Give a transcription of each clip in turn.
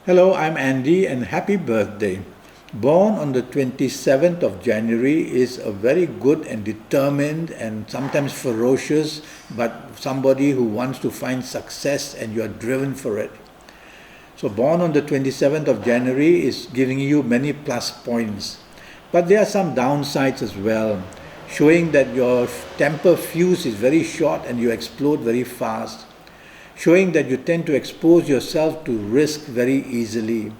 Hello, I'm Andy and happy birthday. Born on the 27th of January is a very good and determined and sometimes ferocious, but somebody who wants to find success and you are driven for it. So born on the 27th of January is giving you many plus points. But there are some downsides as well, showing that your temper fuse is very short and you explode very fast, showing that you tend to expose yourself to risk very easily.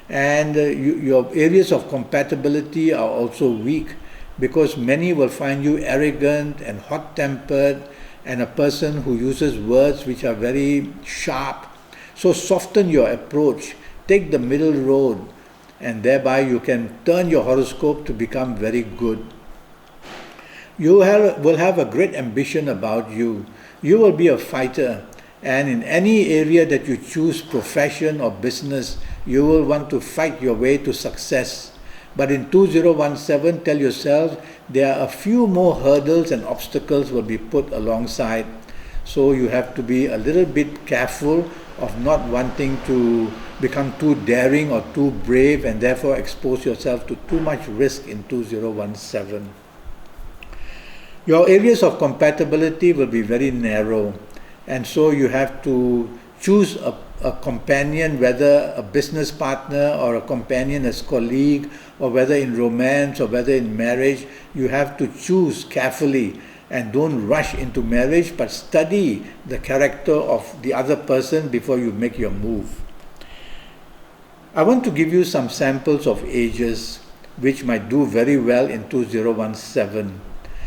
And your areas of compatibility are also weak because many will find you arrogant and hot-tempered and a person who uses words which are very sharp. So soften your approach, take the middle road, and thereby you can turn your horoscope to become very good. You will have a great ambition about you. You will be a fighter, and in any area that you choose, profession or business, you will want to fight your way to success. But in 2017, tell yourself there are a few more hurdles and obstacles will be put alongside. So you have to be a little bit careful of not wanting to become too daring or too brave and therefore expose yourself to too much risk in 2017. Your areas of compatibility will be very narrow, and so you have to choose a companion, whether a business partner or a companion as colleague, or whether in romance or whether in marriage. You have to choose carefully and don't rush into marriage, but study the character of the other person before you make your move. I want to give you some samples of ages which might do very well in 2017.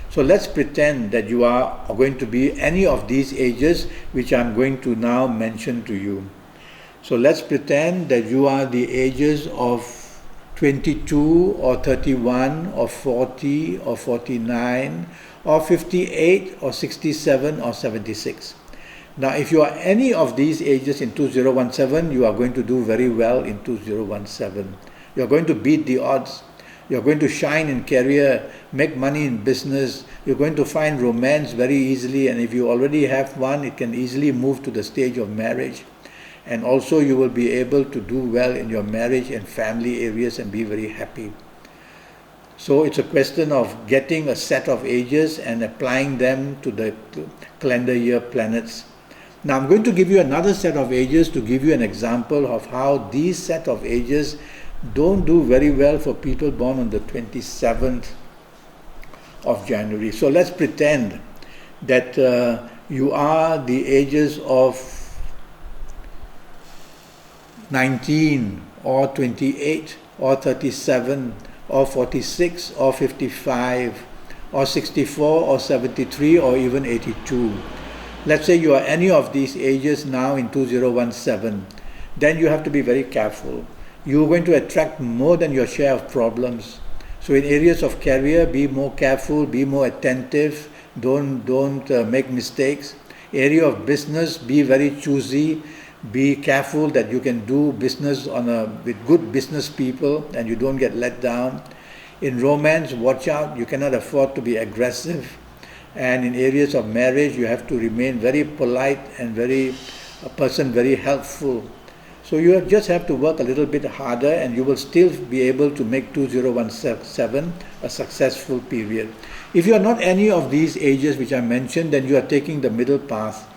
So let's pretend that you are going to be any of these ages which I'm going to now mention to you. So let's pretend that you are the ages of 22 or 31 or 40 or 49 or 58 or 67 or 76. Now if you are any of these ages in 2017, you are going to do very well in 2017. You are going to beat the odds. You're going to shine in career, make money in business. You're going to find romance very easily, and if you already have one, it can easily move to the stage of marriage. And also you will be able to do well in your marriage and family areas and be very happy. So it's a question of getting a set of ages and applying them to the calendar year planets. Now I'm going to give you another set of ages to give you an example of how these set of ages don't do very well for people born on the 27th of January. So let's pretend that you are the ages of 19 or 28 or 37 or 46 or 55 or 64 or 73 or even 82. Let's say you are any of these ages now in 2017. Then you have to be very careful. You're going to attract more than your share of problems. So in areas of career, be more careful, be more attentive, don't make mistakes. Area of business, be very choosy, be careful that you can do business with good business people and you don't get let down. In romance, watch out, you cannot afford to be aggressive. And in areas of marriage, you have to remain very polite and very helpful. So you just have to work a little bit harder and you will still be able to make 2017 a successful period. If you are not any of these ages which I mentioned, then you are taking the middle path.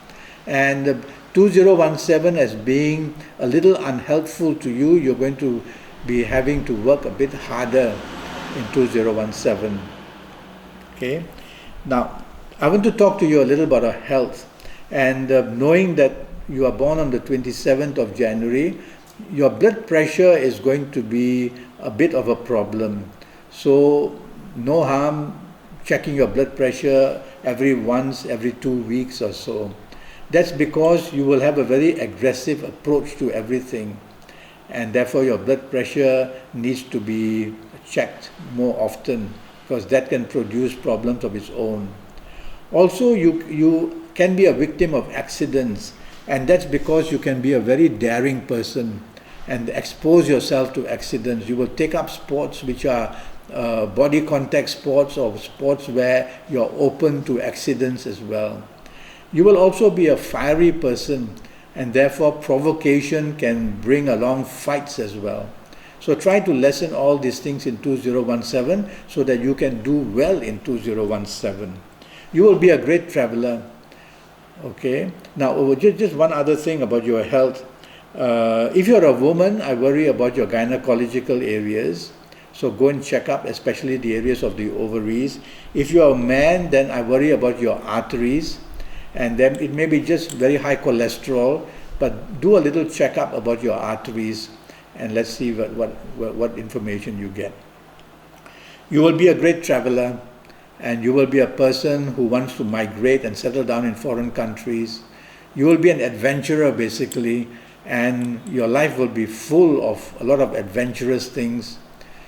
And 2017 as being a little unhelpful to you, you're going to be having to work a bit harder in 2017. Okay? Now, I want to talk to you a little about our health. And knowing that you are born on the 27th of January, your blood pressure is going to be a bit of a problem. So no harm checking your blood pressure every 2 weeks or so. That's because you will have a very aggressive approach to everything, and therefore your blood pressure needs to be checked more often because that can produce problems of its own. Also, you can be a victim of accidents, and that's because you can be a very daring person and expose yourself to accidents. You will take up sports which are body contact sports or sports where you're open to accidents as well. You will also be a fiery person and therefore provocation can bring along fights as well. So try to lessen all these things in 2017 so that you can do well in 2017. You will be a great traveler. Okay. Now, just one other thing about your health. If you're a woman, I worry about your gynecological areas. So go and check up, especially the areas of the ovaries. If you're a man, then I worry about your arteries. And then it may be just very high cholesterol, but do a little checkup about your arteries, and let's see what information you get. You will be a great traveler, and you will be a person who wants to migrate and settle down in foreign countries. You will be an adventurer basically, and your life will be full of a lot of adventurous things.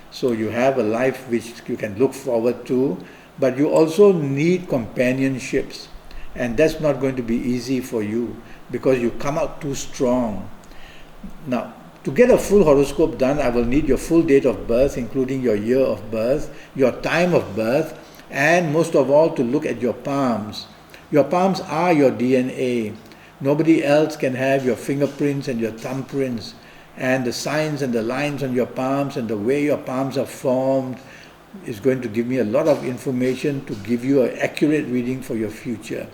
So you have a life which you can look forward to, but you also need companionships. And that's not going to be easy for you because you come out too strong. Now, to get a full horoscope done, I will need your full date of birth, including your year of birth, your time of birth, and most of all, to look at your palms. Your palms are your DNA. Nobody else can have your fingerprints and your thumbprints, and the signs and the lines on your palms and the way your palms are formed is going to give me a lot of information to give you an accurate reading for your future.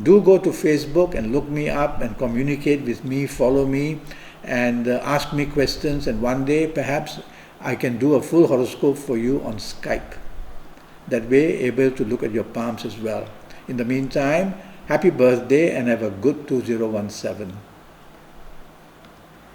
Do go to Facebook and look me up and communicate with me, follow me, and ask me questions, and one day perhaps I can do a full horoscope for you on Skype. That way, able to look at your palms as well. In the meantime, happy birthday and have a good 2017.